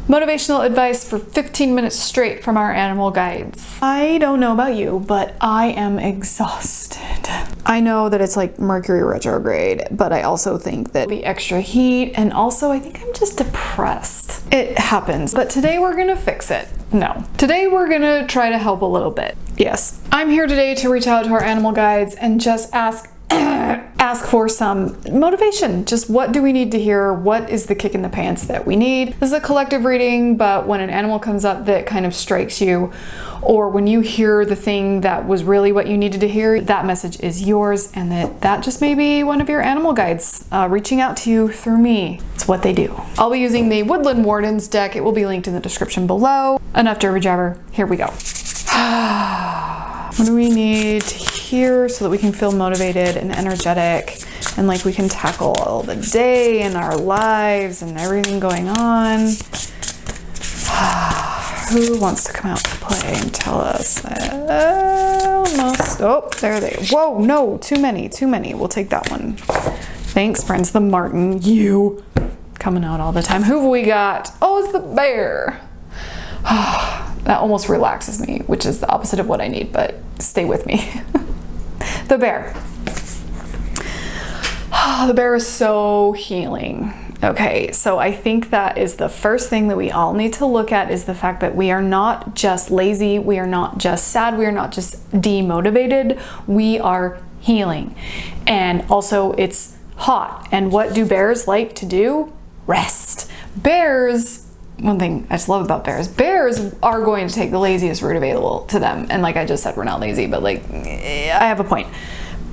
Motivational advice for 15 minutes straight from our animal guides. I don't know about you, but I am exhausted. I know that it's like Mercury retrograde, but I also think that the extra heat, and also I think I'm just depressed. It happens, but today we're gonna fix it. No. Today we're gonna try to help a little bit. Yes. I'm here today to reach out to our animal guides and just ask for some motivation. Just what do we need to hear? What is the kick in the pants that we need? This is a collective reading, but when an animal comes up that kind of strikes you, or when you hear the thing that was really what you needed to hear, that message is yours, and that just may be one of your animal guides reaching out to you through me. It's what they do. I'll be using the Woodland Wardens deck. It will be linked in the description below. Enough jabber jabber. Here we go. What do we need to hear so that we can feel motivated and energetic and like we can tackle all the day and our lives and everything going on? Who wants to come out to play and tell us? Almost. Oh, there they go. Whoa, no, too many. We'll take that one. Thanks, friends. The Martin, you coming out all the time. Who have we got? Oh, it's the bear. That almost relaxes me, which is the opposite of what I need, but stay with me. The bear. The bear is so healing. Okay, so I think that is the first thing that we all need to look at, is the fact that we are not just lazy, we are not just sad, we are not just demotivated, we are healing. And also it's hot. And what do bears like to do? Rest. Bears, one thing I just love about bears are going to take the laziest route available to them. And like I just said, we're not lazy, but like, I have a point.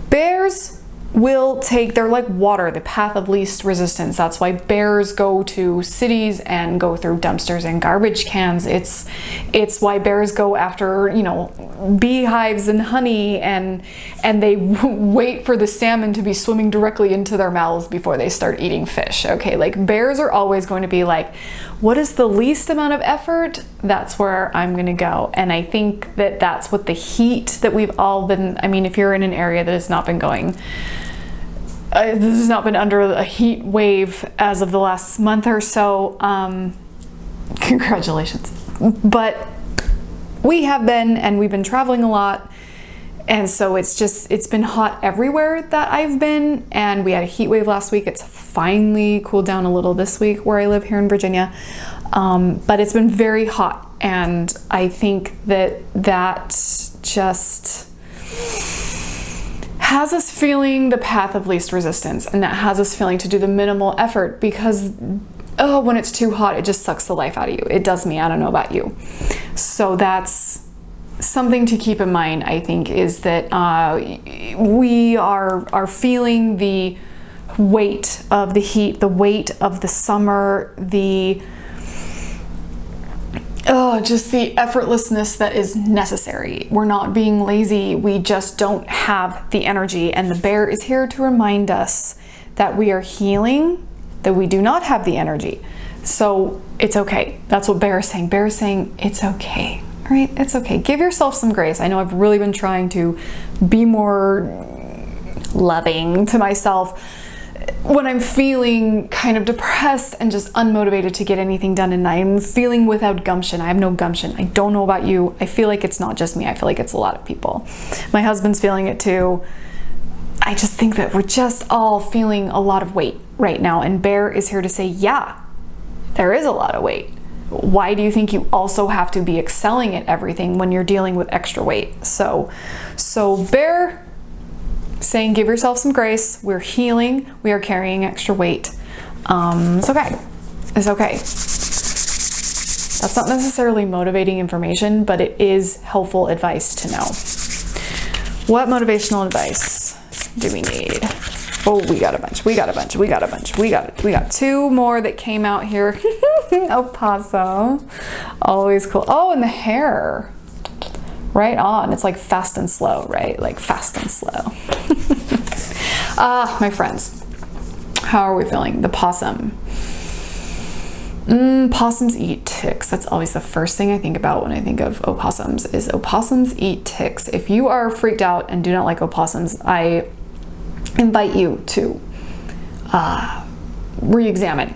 Bears will take, they're like water, the path of least resistance. That's why bears go to cities and go through dumpsters and garbage cans. It's why bears go after, you know, beehives and honey, and they wait for the salmon to be swimming directly into their mouths before they start eating fish. Okay, like bears are always going to be like, what is the least amount of effort? That's where I'm gonna go. And I think that that's what the heat that we've all been, I mean, if you're in an area that has not been going, this has not been under a heat wave as of the last month or so, congratulations. But we have been, and we've been traveling a lot, and so it's been hot everywhere that I've been, and we had a heat wave last week. It's finally cooled down a little this week where I live here in Virginia, but it's been very hot, and I think that just has us feeling the path of least resistance, and that has us feeling to do the minimal effort, because when it's too hot, it just sucks the life out of you. It does me. I don't know about you. So that's something to keep in mind, I think, is that we are feeling the weight of the heat, the weight of the summer, just the effortlessness that is necessary. We're not being lazy, we just don't have the energy. And the bear is here to remind us that we are healing, that we do not have the energy. So it's okay. That's what bear is saying. Bear is saying it's okay, right? It's okay. Give yourself some grace. I know I've really been trying to be more loving to myself when I'm feeling kind of depressed and just unmotivated to get anything done, and I'm feeling without gumption. I have no gumption. I don't know about you. I feel like it's not just me. I feel like it's a lot of people. My husband's feeling it too. I just think that we're just all feeling a lot of weight right now, and Bear is here to say, yeah, there is a lot of weight. Why do you think you also have to be excelling at everything when you're dealing with extra weight? So Bear saying, give yourself some grace. We're healing. We are carrying extra weight. It's okay. It's okay. That's not necessarily motivating information, but it is helpful advice to know. What motivational advice do we need? Oh, we got a bunch. We got two more that came out here. Opossum. Always cool. Oh, and the hair. Right on. It's like fast and slow, right? Like fast and slow. My friends, how are we feeling? The possum. Possums eat ticks. That's always the first thing I think about when I think of opossums, is opossums eat ticks. If you are freaked out and do not like opossums, I invite you to re-examine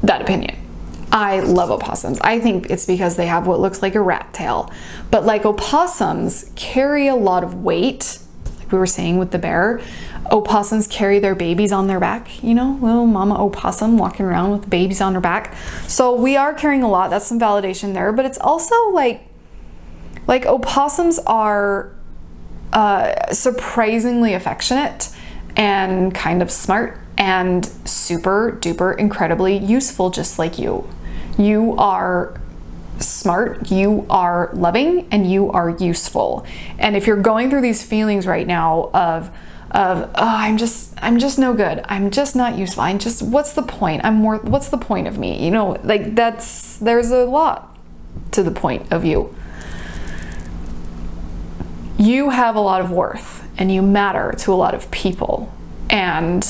that opinion. I love opossums. I think it's because they have what looks like a rat tail. But like opossums carry a lot of weight, like we were saying with the bear. Opossums carry their babies on their back, you know, little mama opossum walking around with babies on her back. So we are carrying a lot. That's some validation there. But it's also like opossums are surprisingly affectionate and kind of smart and super duper incredibly useful, just like you. You are smart, you are loving, and you are useful. And if you're going through these feelings right now of oh, I'm just no good, I'm just not useful, what's the point? What's the point of me? You know, like there's a lot to the point of you. You have a lot of worth and you matter to a lot of people, and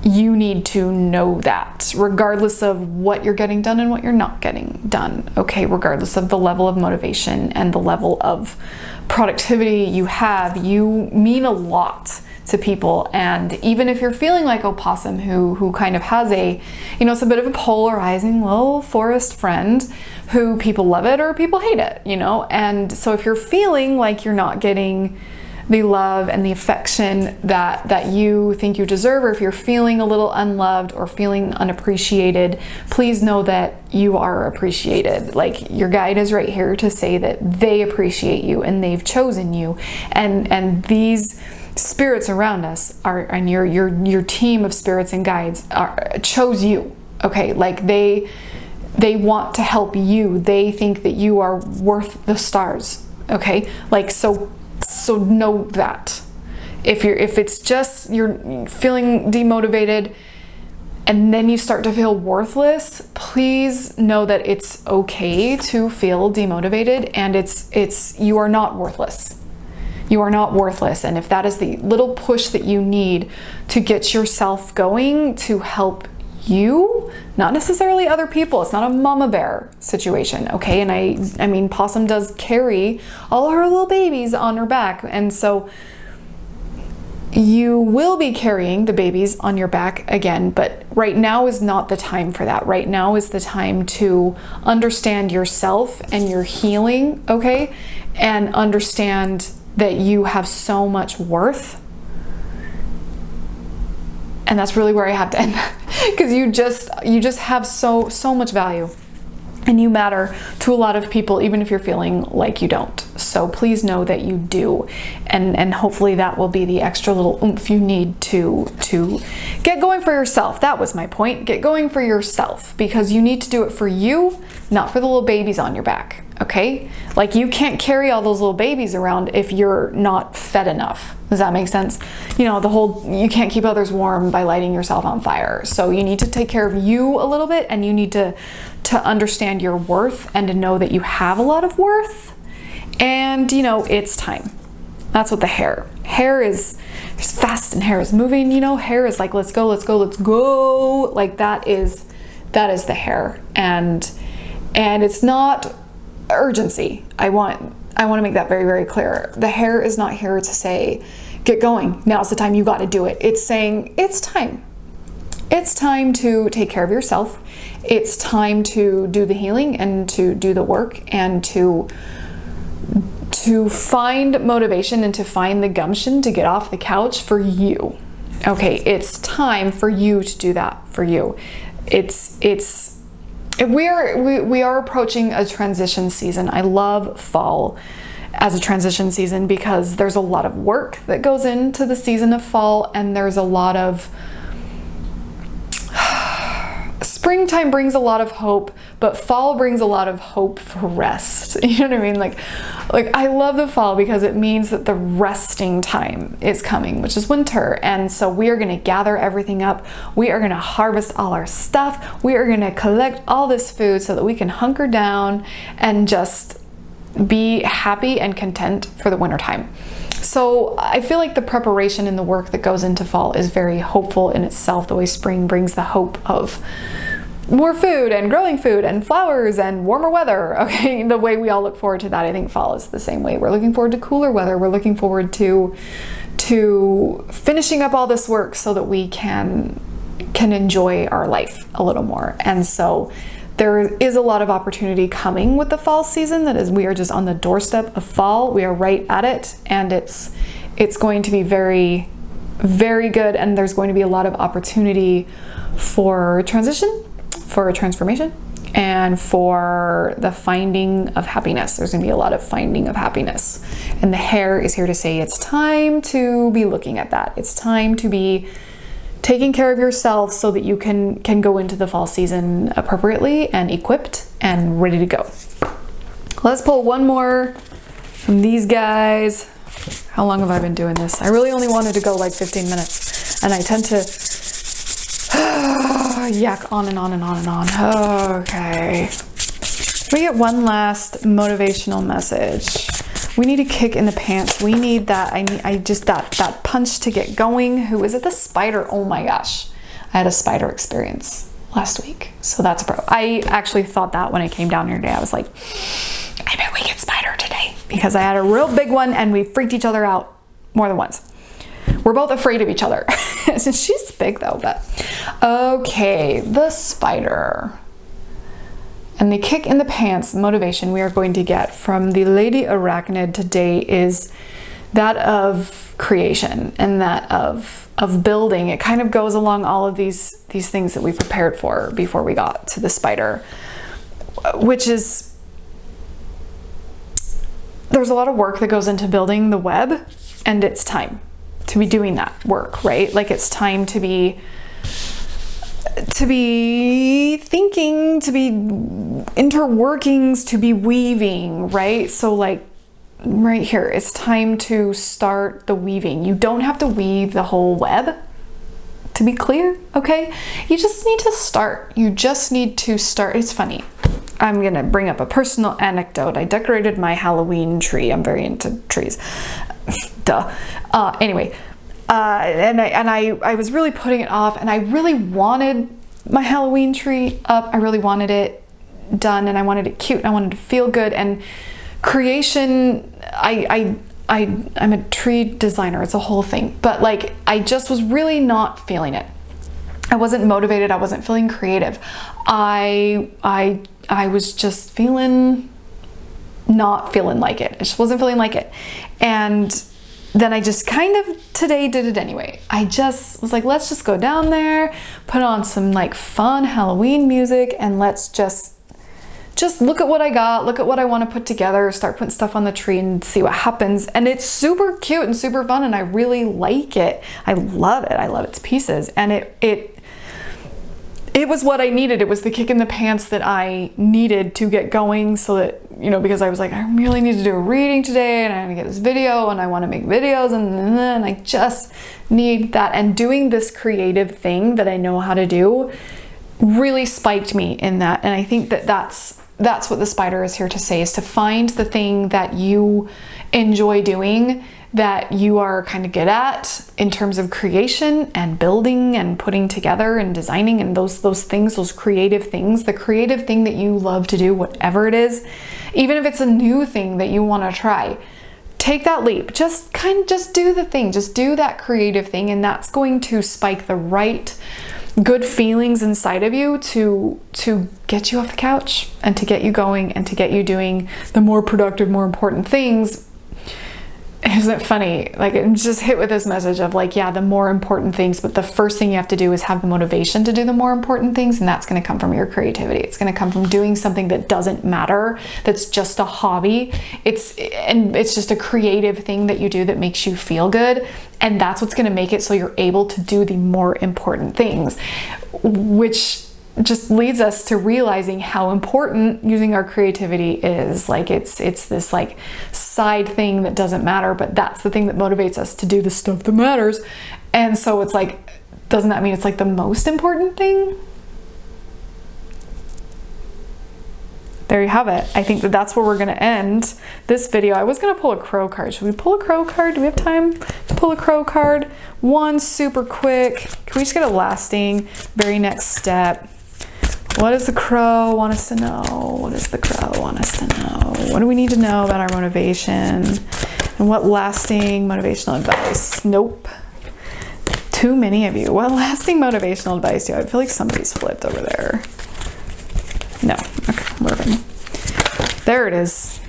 you need to know that regardless of what you're getting done and what you're not getting done, okay? Regardless of the level of motivation and the level of productivity you have, you mean a lot to people. And even if you're feeling like opossum who kind of has a, you know, it's a bit of a polarizing little forest friend who people love it or people hate it, you know? And so if you're feeling like you're not getting the love and the affection that you think you deserve, or if you're feeling a little unloved or feeling unappreciated, please know that you are appreciated. Like, your guide is right here to say that they appreciate you and they've chosen you, and these spirits around us are, and your team of spirits and guides chose you, okay? Like they want to help you. They think that you are worth the stars, okay? Like, so know that. If it's just you're feeling demotivated and then you start to feel worthless, please know that it's okay to feel demotivated, and you are not worthless. You are not worthless. And if that is the little push that you need to get yourself going, to help you, not necessarily other people. It's not a mama bear situation, okay? And I mean, possum does carry all her little babies on her back, and so you will be carrying the babies on your back again, but right now is not the time for that. Right now is the time to understand yourself and your healing, okay? And understand that you have so much worth. And that's really where I have to end, because you just have so much value, and you matter to a lot of people, even if you're feeling like you don't. So please know that you do, and hopefully that will be the extra little oomph you need to get going for yourself. That was my point. Get going for yourself, because you need to do it for you, not for the little babies on your back, okay? Like, you can't carry all those little babies around if you're not fed enough. Does that make sense? You know, you can't keep others warm by lighting yourself on fire. So you need to take care of you a little bit, and you need to understand your worth and to know that you have a lot of worth. And, you know, it's time. That's what the hair is fast, and hair is moving, you know. Hair is like, let's go, let's go, let's go. Like, that is the hair. And it's not urgency. I want to make that very, very clear. The hair is not here to say, get going, now's the time, you got to do it. It's saying, it's time. It's time to take care of yourself. It's time to do the healing and to do the work, and to find motivation and to find the gumption to get off the couch for you. Okay, it's time for you to do that for you. We are approaching a transition season. I love fall as a transition season because there's a lot of work that goes into the season of fall, and there's a lot of springtime brings a lot of hope, but fall brings a lot of hope for rest. You know what I mean? Like I love the fall because it means that the resting time is coming, which is winter. And so we are going to gather everything up. We are going to harvest all our stuff. We are going to collect all this food so that we can hunker down and just be happy and content for the winter time. So I feel like the preparation and the work that goes into fall is very hopeful in itself, the way spring brings the hope of more food and growing food and flowers and warmer weather. Okay, the way we all look forward to that, I think fall is the same way. We're looking forward to cooler weather. We're looking forward to finishing up all this work so that we can enjoy our life a little more. And so there is a lot of opportunity coming with the fall season. That is, we are just on the doorstep of fall. We are right at it, and it's going to be very, very good. And there's going to be a lot of opportunity for transition, for transformation, and for the finding of happiness. There's going to be a lot of finding of happiness. And the hare is here to say it's time to be looking at that. It's time to be taking care of yourself so that you can go into the fall season appropriately and equipped and ready to go. Let's pull one more from these guys. How long have I been doing this? I really only wanted to go like 15 minutes, and I tend to yak on and on and on and on. Okay. We get one last motivational message. We need a kick in the pants. We need that. I just that punch to get going. Who is it? The spider. Oh my gosh. I had a spider experience last week. So that's a pro. I actually thought that when I came down here today. I was like, I bet we get spider today, because I had a real big one and we freaked each other out more than once. We're both afraid of each other. She's big though, but okay, the spider. And the kick in the pants motivation we are going to get from the Lady Arachnid today is that of creation and that of building. It kind of goes along all of these things that we prepared for before we got to the spider, which is, there's a lot of work that goes into building the web, and it's time to be doing that work, right? Like, it's time to be thinking, to be interworkings, to be weaving, right? So like right here, it's time to start the weaving. You don't have to weave the whole web, to be clear, okay? You just need to start. You just need to start. It's funny. I'm gonna bring up a personal anecdote. I decorated my Halloween tree. I'm very into trees. Duh. Anyway, and I was really putting it off, and I really wanted my Halloween tree up. I really wanted it done, and I wanted it cute, and I wanted to feel good. And creation, I'm a tree designer. It's a whole thing. But like, I just was really not feeling it. I wasn't motivated. I wasn't feeling creative. I was just not feeling like it. I just wasn't feeling like it. And then I just kind of today did it anyway. I just was like, let's just go down there, put on some like fun Halloween music, and let's just look at what I got, look at what I want to put together, start putting stuff on the tree and see what happens. And it's super cute and super fun, and I really like it. I love it. I love its pieces. And it was what I needed. It was the kick in the pants that I needed to get going, so that, you know, because I was like, I really need to do a reading today, and I'm gonna get this video, and I want to make videos, and then I just need that. And doing this creative thing that I know how to do really spiked me in that. And I think that that's what the spider is here to say, is to find the thing that you enjoy doing, that you are kind of good at in terms of creation and building and putting together and designing, and those things, those creative things, the creative thing that you love to do, whatever it is, even if it's a new thing that you want to try. Take that leap. Just do the thing. Just do that creative thing, and that's going to spike the right good feelings inside of you to get you off the couch and to get you going and to get you doing the more productive, more important things. Isn't it funny? Like, I'm just hit with this message of like, yeah, the more important things, but the first thing you have to do is have the motivation to do the more important things, and that's going to come from your creativity. It's going to come from doing something that doesn't matter, that's just a hobby. It's just a creative thing that you do that makes you feel good, and that's what's going to make it so you're able to do the more important things, which just leads us to realizing how important using our creativity is. Like, it's this like side thing that doesn't matter, but that's the thing that motivates us to do the stuff that matters. And so it's like, doesn't that mean it's like the most important thing? There you have it. I think that's where we're going to end this video. I was going to pull a crow card. Should we pull a crow card? Do we have time to pull a crow card? One super quick. Can we just get a lasting, very next step? What does the crow want us to know? What does the crow want us to know? What do we need to know about our motivation? And what lasting motivational advice? Nope. Too many of you. What lasting motivational advice do you have? I feel like somebody's flipped over there. No. Okay, whatever. There it is.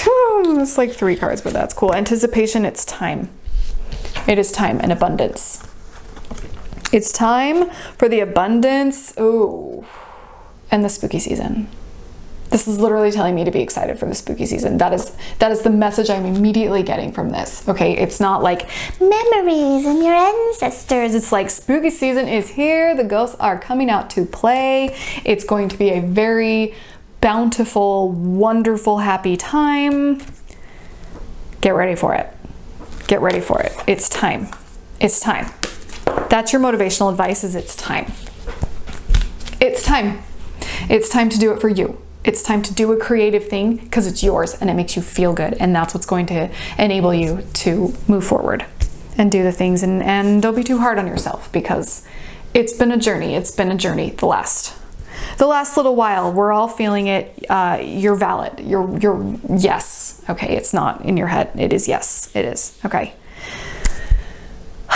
It's like 3 cards, but that's cool. Anticipation, it's time. It is time and abundance. It's time for the abundance. Ooh. And the spooky season. This is literally telling me to be excited for the spooky season. That is the message I'm immediately getting from this. Okay, it's not like memories and your ancestors. It's like spooky season is here. The ghosts are coming out to play. It's going to be a very bountiful, wonderful, happy time. Get ready for it. Get ready for it. It's time. It's time. That's your motivational advice, is it's time. It's time. It's time to do it for you. It's time to do a creative thing because it's yours and it makes you feel good. And that's what's going to enable you to move forward and do the things. And don't be too hard on yourself, because it's been a journey. It's been a journey the last little while. We're all feeling it. You're valid. You're yes. Okay. It's not in your head. It is yes. It is. Okay.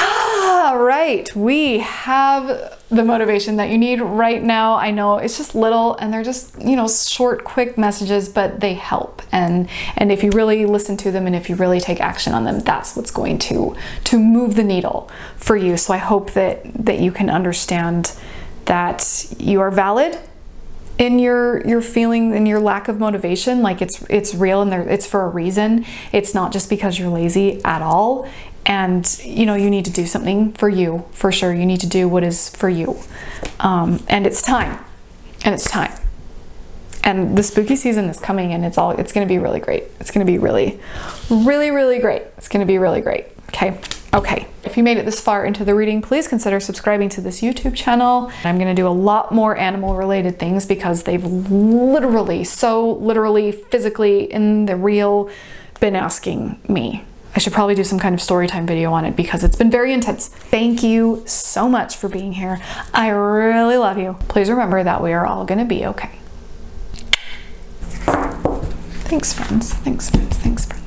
All right, we have the motivation that you need right now. I know it's just little and they're just, you know, short, quick messages, but they help. And if you really listen to them and if you really take action on them, that's what's going to move the needle for you. So I hope that you can understand that you are valid in your feeling and your lack of motivation. Like it's real and it's for a reason. It's not just because you're lazy at all. And you know, you need to do something for you, for sure. You need to do what is for you. And it's time. And it's time. And the spooky season is coming, and it's going to be really great. It's going to be really, really, really great. It's going to be really great. Okay. Okay. If you made it this far into the reading, please consider subscribing to this YouTube channel. I'm going to do a lot more animal related things because they've literally, physically in the real been asking me. I should probably do some kind of story time video on it because it's been very intense. Thank you so much for being here. I really love you. Please remember that we are all going to be okay. Thanks, friends. Thanks, friends. Thanks, friends.